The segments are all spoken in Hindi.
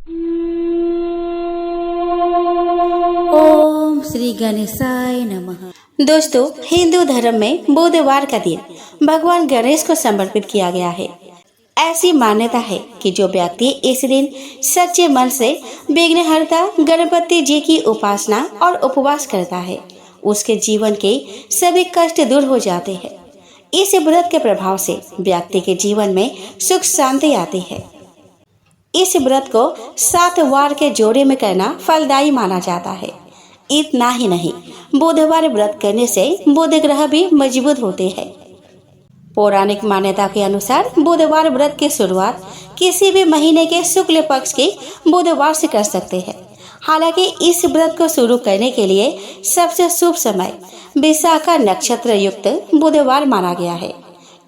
ओम श्री गणेशाय नमः। दोस्तों, हिंदू धर्म में बुधवार का दिन भगवान गणेश को समर्पित किया गया है। ऐसी मान्यता है कि जो व्यक्ति इस दिन सच्चे मन से विघ्नहर्ता गणपति जी की उपासना और उपवास करता है, उसके जीवन के सभी कष्ट दूर हो जाते हैं। इस व्रत के प्रभाव से व्यक्ति के जीवन में सुख शांति आती है। इस व्रत को 7 वार के जोड़े में करना फलदायी माना जाता है। इतना ही नहीं, बुधवार व्रत करने से बुध ग्रह भी मजबूत होते हैं। पौराणिक मान्यता के अनुसार बुधवार व्रत की शुरुआत किसी भी महीने के शुक्ल पक्ष के बुधवार से कर सकते हैं। हालांकि इस व्रत को शुरू करने के लिए सबसे शुभ समय विशाखा नक्षत्र युक्त बुधवार माना गया है।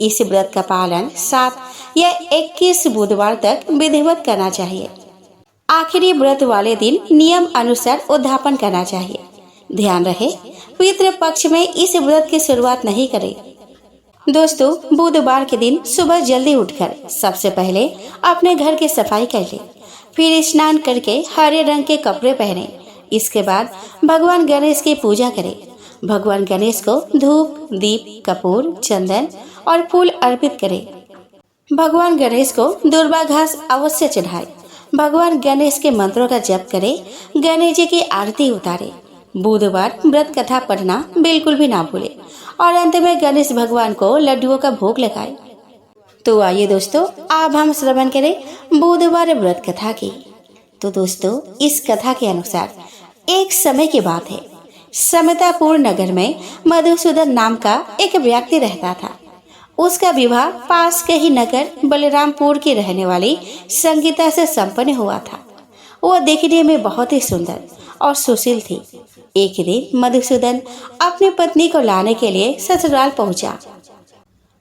इस व्रत का पालन 7 या 21 बुधवार तक विधिवत करना चाहिए। आखिरी व्रत वाले दिन नियम अनुसार उद्यापन करना चाहिए। ध्यान रहे, पितृ पक्ष में इस व्रत की शुरुआत नहीं करें। दोस्तों, बुधवार के दिन सुबह जल्दी उठकर सबसे पहले अपने घर की सफाई कर ले, फिर स्नान करके हरे रंग के कपड़े पहने। इसके बाद भगवान गणेश की पूजा करें। भगवान गणेश को धूप, दीप, कपूर, चंदन और फूल अर्पित करें। भगवान गणेश को दुर्वा घास अवश्य चढ़ाए। भगवान गणेश के मंत्रों का जप करें। गणेश जी की आरती उतारे। बुधवार व्रत कथा पढ़ना बिल्कुल भी ना भूले और अंत में गणेश भगवान को लड्डुओं का भोग लगाए। तो आइए दोस्तों, अब हम श्रवण करें बुधवार व्रत कथा की। तो दोस्तों, इस कथा के अनुसार एक समय की बात है। समतापुर नगर में मधुसूदन नाम का एक व्यक्ति रहता था। उसका विवाह पास के ही नगर बलरामपुर की रहने वाली संगीता से संपन्न हुआ था। वह देखने में बहुत ही सुंदर और सुशील थी। एक दिन मधुसूदन अपनी पत्नी को लाने के लिए ससुराल पहुंचा।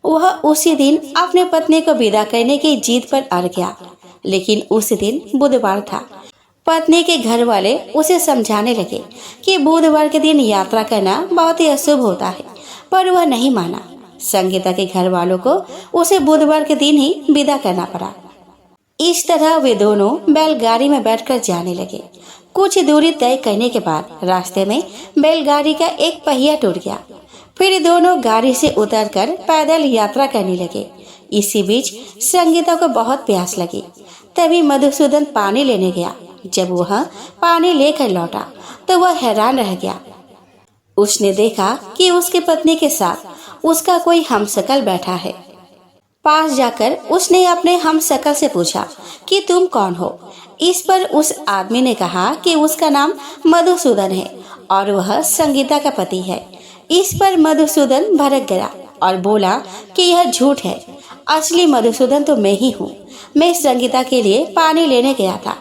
वह उसी दिन अपने पत्नी को विदा करने की जिद पर अड़ गया, लेकिन उस दिन बुधवार था। पत्नी के घर वाले उसे समझाने लगे कि बुधवार के दिन यात्रा करना बहुत ही अशुभ होता है, पर वह नहीं माना। संगीता के घर वालों को उसे बुधवार के दिन ही विदा करना पड़ा। इस तरह वे दोनों बैलगाड़ी में बैठकर जाने लगे। कुछ दूरी तय करने के बाद रास्ते में बैलगाड़ी का एक पहिया टूट गया। फिर दोनों गाड़ी से उतरकर पैदल यात्रा करने लगे। इसी बीच संगीता को बहुत प्यास लगी। तभी मधुसूदन पानी लेने गया। जब वह पानी लेकर लौटा तो वह हैरान रह गया। उसने देखा कि उसकी पत्नी के साथ उसका कोई हमशक्ल बैठा है। पास जाकर उसने अपने हमशक्ल से पूछा कि तुम कौन हो। इस पर उस आदमी ने कहा कि उसका नाम मधुसूदन है और वह संगीता का पति है। इस पर मधुसूदन भड़क गया और बोला कि यह झूठ है। असली मधुसूदन तो मैं ही हूँ। मैं संगीता के लिए पानी लेने गया था।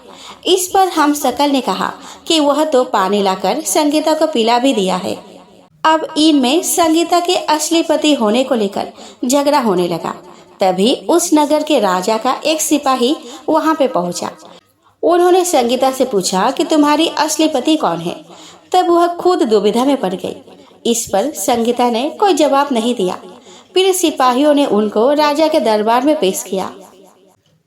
इस पर हमशक्ल ने कहा कि वह तो पानी लाकर संगीता को पिला भी दिया है। अब इनमें संगीता के असली पति होने को लेकर झगड़ा होने लगा। तभी उस नगर के राजा का एक सिपाही वहां पे पहुंचा। उन्होंने संगीता से पूछा कि तुम्हारी असली पति कौन है। तब वह खुद दुविधा में पड़ गई। इस पर संगीता ने कोई जवाब नहीं दिया। फिर सिपाहियों ने उनको राजा के दरबार में पेश किया।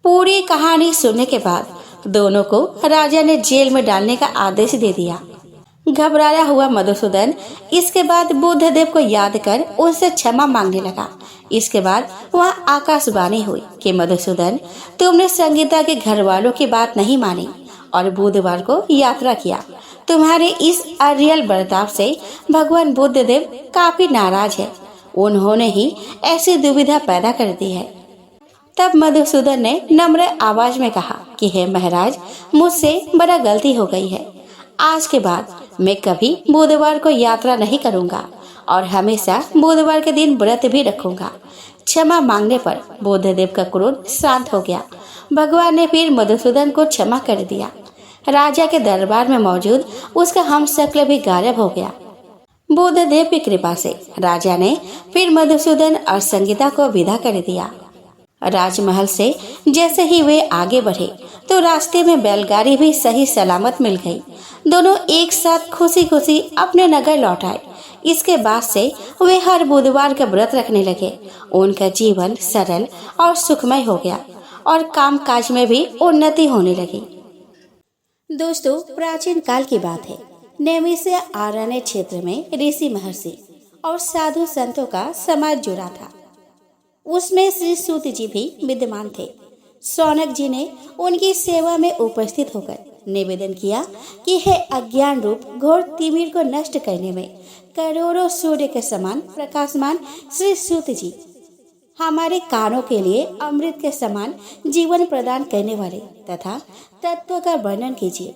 पूरी कहानी सुनने के बाद दोनों को राजा ने जेल में डालने का आदेश दे दिया। घबराया हुआ मधुसूदन इसके बाद बुद्धदेव को याद कर उनसे क्षमा मांगने लगा। इसके बाद वह आकाशवाणी हुई कि मधुसूदन, तुमने संगीता के घर वालों की बात नहीं मानी और बुधवार को यात्रा किया। तुम्हारे इस अरियल बर्ताव से भगवान बुद्धदेव काफी नाराज है। उन्होंने ही ऐसी दुविधा पैदा कर दी है। तब मधुसूदन ने नम्र आवाज में कहा कि हे महाराज, मुझसे बड़ा गलती हो गई है। आज के बाद मैं कभी बुधवार को यात्रा नहीं करूंगा और हमेशा बुधवार के दिन व्रत भी रखूंगा। क्षमा मांगने पर बुद्धदेव का क्रोध शांत हो गया। भगवान ने फिर मधुसूदन को क्षमा कर दिया। राजा के दरबार में मौजूद उसका हमशक्ल भी गायब हो गया। बुद्धदेव की कृपा से राजा ने फिर मधुसूदन और संगीता को विदा कर दिया। राजमहल से जैसे ही वे आगे बढ़े तो रास्ते में बैलगाड़ी भी सही सलामत मिल गई। दोनों एक साथ खुशी खुशी अपने नगर लौट आए। इसके बाद से वे हर बुधवार का व्रत रखने लगे। उनका जीवन सरल और सुखमय हो गया और कामकाज में भी उन्नति होने लगी। दोस्तों, प्राचीन काल की बात है। नैमिषारण्य अरण्य क्षेत्र में ऋषि महर्षि और साधु संतों का समाज जुड़ा था। उसमें श्री सूत जी भी विद्यमान थे। शौनक जी ने उनकी सेवा में उपस्थित होकर निवेदन किया कि हे अज्ञान रूप घोर तिमिर को नष्ट करने में करोड़ों सूर्य के समान प्रकाशमान श्री सूत जी, हमारे कानों के लिए अमृत के समान जीवन प्रदान करने वाले तथा तत्व का वर्णन कीजिए।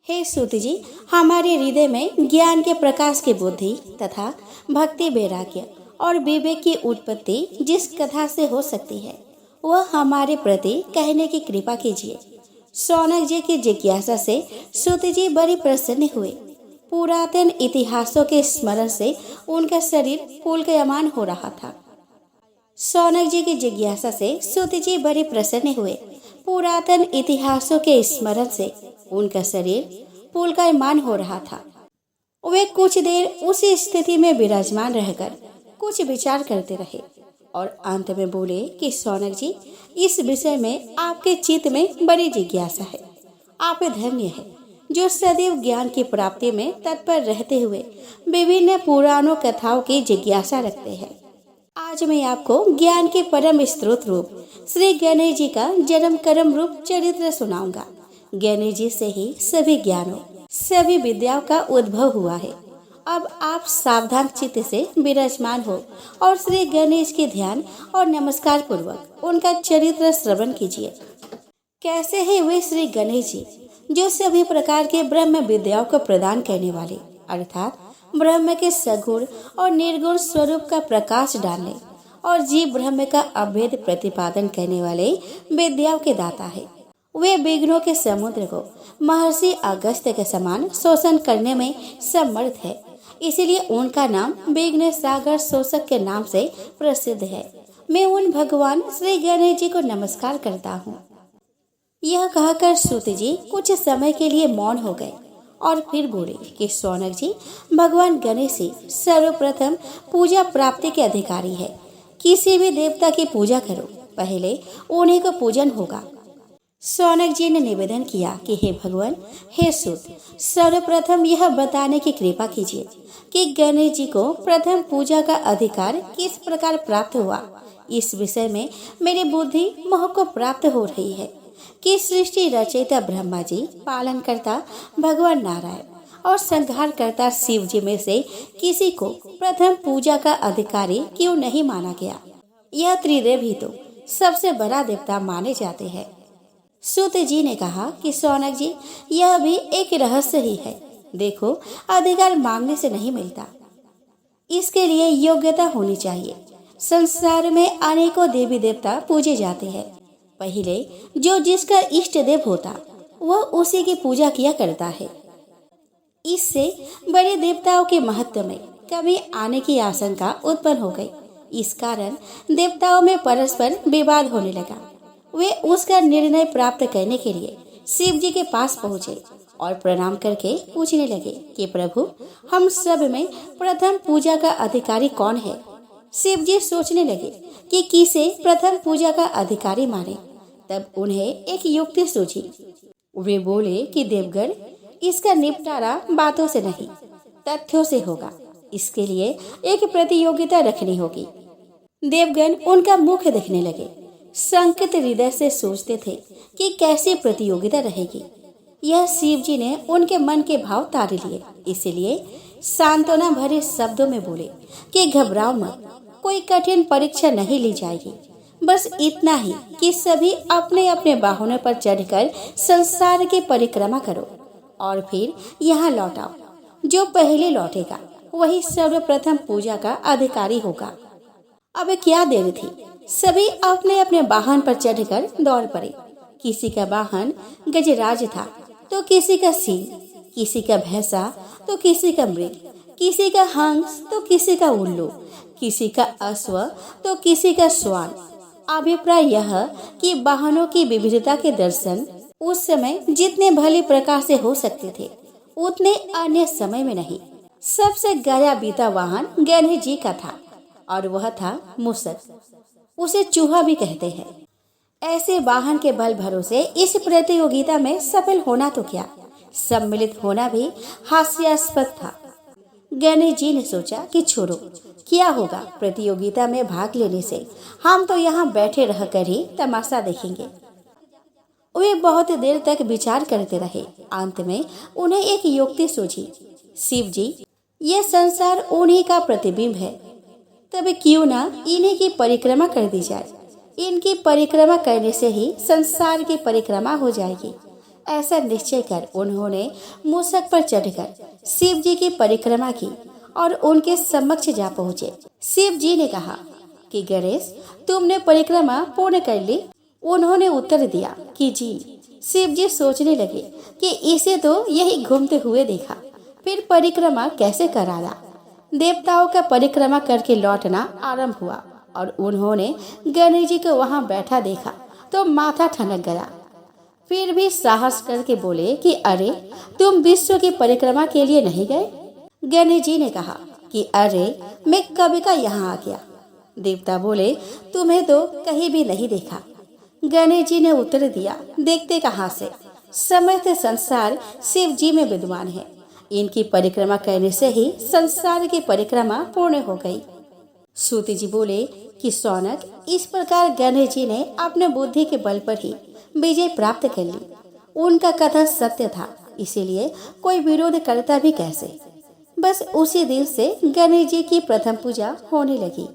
हे सूत जी, हमारे हृदय में ज्ञान के प्रकाश की बुद्धि तथा भक्ति वैराग्य और विवेक की उत्पत्ति जिस कथा से हो सकती है वह हमारे प्रति कहने की कृपा कीजिए। शौनक जी की जिज्ञासा से सूत जी बड़ी प्रसन्न हुए। पुरातन इतिहासों के स्मरण से उनका शरीर पुलकायमान हो रहा था। शौनक जी की जिज्ञासा से सूत जी बड़े प्रसन्न हुए। पुरातन इतिहासों के स्मरण से उनका शरीर पुलकायमान हो रहा था। वे कुछ देर उसी स्थिति में विराजमान रहकर कुछ विचार करते रहे और अंत में बोले कि शौनक जी, इस विषय में आपके चित्त में बड़ी जिज्ञासा है। आप धन्य है जो सदैव ज्ञान की प्राप्ति में तत्पर रहते हुए विभिन्न पुराणों कथाओं की जिज्ञासा रखते हैं। आज मैं आपको ज्ञान के परम स्रोत रूप श्री गणेश जी का जन्म कर्म रूप चरित्र सुनाऊंगा। गणेश जी से ही सभी ज्ञानों सभी विद्याओं का उद्भव हुआ है। अब आप सावधान चित्त से विराजमान हो और श्री गणेश के ध्यान और नमस्कार पूर्वक उनका चरित्र श्रवण कीजिए। कैसे है वे श्री गणेश जी जो सभी प्रकार के ब्रह्म विद्याओं को प्रदान करने वाले अर्थात ब्रह्म के सगुण और निर्गुण स्वरूप का प्रकाश डालने और जीव ब्रह्म का अभेद प्रतिपादन करने वाले विद्याओं के दाता है। वे विघ्नों के समुद्र को महर्षि अगस्त्य के समान शोषण करने में समर्थ है, इसीलिए उनका नाम विघ्न सागर शोषक के नाम से प्रसिद्ध है। मैं उन भगवान श्री गणेश जी को नमस्कार करता हूँ। यह कहकर सूत जी कुछ समय के लिए मौन हो गए और फिर बोले कि शौनक जी, भगवान गणेश ही सर्वप्रथम पूजा प्राप्ति के अधिकारी है। किसी भी देवता की पूजा करो, पहले उन्हीं को पूजन होगा। शौनक जी ने निवेदन किया कि हे भगवान, हे सूत, सर्वप्रथम यह बताने की कृपा कीजिए कि गणेश जी को प्रथम पूजा का अधिकार किस प्रकार प्राप्त हुआ। इस विषय में मेरी बुद्धि मोह को प्राप्त हो रही है कि सृष्टि रचयिता ब्रह्मा जी, पालन करता भगवान नारायण और संहार करता शिव जी में से किसी को प्रथम पूजा का अधिकारी क्यों नहीं माना गया। यह त्रिदेव ही तो सबसे बड़ा देवता माने जाते हैं। सूत जी ने कहा कि शौनक जी, यह भी एक रहस्य ही है। देखो, अधिकार मांगने से नहीं मिलता, इसके लिए योग्यता होनी चाहिए। संसार में अनेकों देवी देवता पूजे जाते हैं। पहले जो जिसका इष्ट देव होता वह उसी की पूजा किया करता है। इससे बड़े देवताओं के महत्व में कमी आने की आशंका उत्पन्न हो गई। इस कारण देवताओं में परस्पर विवाद होने लगा। वे उसका निर्णय प्राप्त करने के लिए शिव जी के पास पहुँचे और प्रणाम करके पूछने लगे कि प्रभु, हम सब में प्रथम पूजा का अधिकारी कौन है। शिव जी सोचने लगे कि किसे प्रथम पूजा का अधिकारी माने। तब उन्हें एक युक्ति सूझी। वे बोले कि देवगण, इसका निपटारा बातों से नहीं तथ्यों से होगा। इसके लिए एक प्रतियोगिता रखनी होगी। देवगण उनका मुख देखने लगे। संकित हृदय से सोचते थे कि कैसी प्रतियोगिता रहेगी। यह शिव जी ने उनके मन के भाव ताड़ लिए, इसलिए सांत्वना भरे शब्दों में बोले कि घबराओ मत, कोई कठिन परीक्षा नहीं ली जाएगी। बस इतना ही कि सभी अपने अपने वाहनों पर चढ़कर संसार की परिक्रमा करो और फिर यहाँ लौट आओ। जो पहले लौटेगा वही सर्वप्रथम पूजा का अधिकारी होगा। अब क्या देर थी, सभी अपने अपने वाहन पर चढ़कर दौड़ पड़े। किसी का वाहन गजराज था तो किसी का सिंह, किसी का भैंसा तो किसी का मृग, किसी का हंस तो किसी का उल्लू, किसी का अश्व तो किसी का श्वान। अभिप्राय यह कि वाहनों की विविधता के दर्शन उस समय जितने भली प्रकार से हो सकते थे उतने अन्य समय में नहीं। सबसे गया बीता वाहन गणेश जी का था और वह था मूषक। उसे चूहा भी कहते हैं। ऐसे वाहन के बल भरोसे इस प्रतियोगिता में सफल होना तो क्या, सम्मिलित होना भी हास्यास्पद था। गणेश जी ने सोचा कि छोड़ो, क्या होगा प्रतियोगिता में भाग लेने से, हम तो यहाँ बैठे रहकर ही तमाशा देखेंगे। वे बहुत देर तक विचार करते रहे। अंत में उन्हें एक युक्ति सूझी। शिव जी, यह संसार उन्हीं का प्रतिबिंब है, तब क्यों ना इन्हीं की परिक्रमा कर दी जाए। इनकी परिक्रमा करने से ही संसार की परिक्रमा हो जाएगी। ऐसा निश्चय कर उन्होंने मूषक पर चढ़कर शिव जी की परिक्रमा की और उनके समक्ष जा पहुँचे। शिव जी ने कहा कि गणेश, तुमने परिक्रमा पूर्ण कर ली। उन्होंने उत्तर दिया कि जी। शिव जी सोचने लगे कि इसे तो यही घूमते हुए देखा, फिर परिक्रमा कैसे कराया। देवताओं का परिक्रमा करके लौटना आरंभ हुआ और उन्होंने गणेश जी को वहां बैठा देखा तो माथा ठनक गया। फिर भी साहस करके बोले कि अरे, तुम विश्व की परिक्रमा के लिए नहीं गए। गणेश जी ने कहा कि अरे, मैं कभी का यहाँ आ गया। देवता बोले, तुम्हें तो कहीं भी नहीं देखा। गणेश जी ने उत्तर दिया, देखते कहाँ से, समस्त संसार शिव जी में विद्वान है। इनकी परिक्रमा करने से ही संसार की परिक्रमा पूर्ण हो गई। सूत जी बोले कि सौनक, इस प्रकार गणेश जी ने अपने बुद्धि के बल पर ही विजय प्राप्त कर ली। उनका कथन सत्य था, इसीलिए कोई विरोध करता भी कैसे। बस उसी दिन से गणेश जी की प्रथम पूजा होने लगी।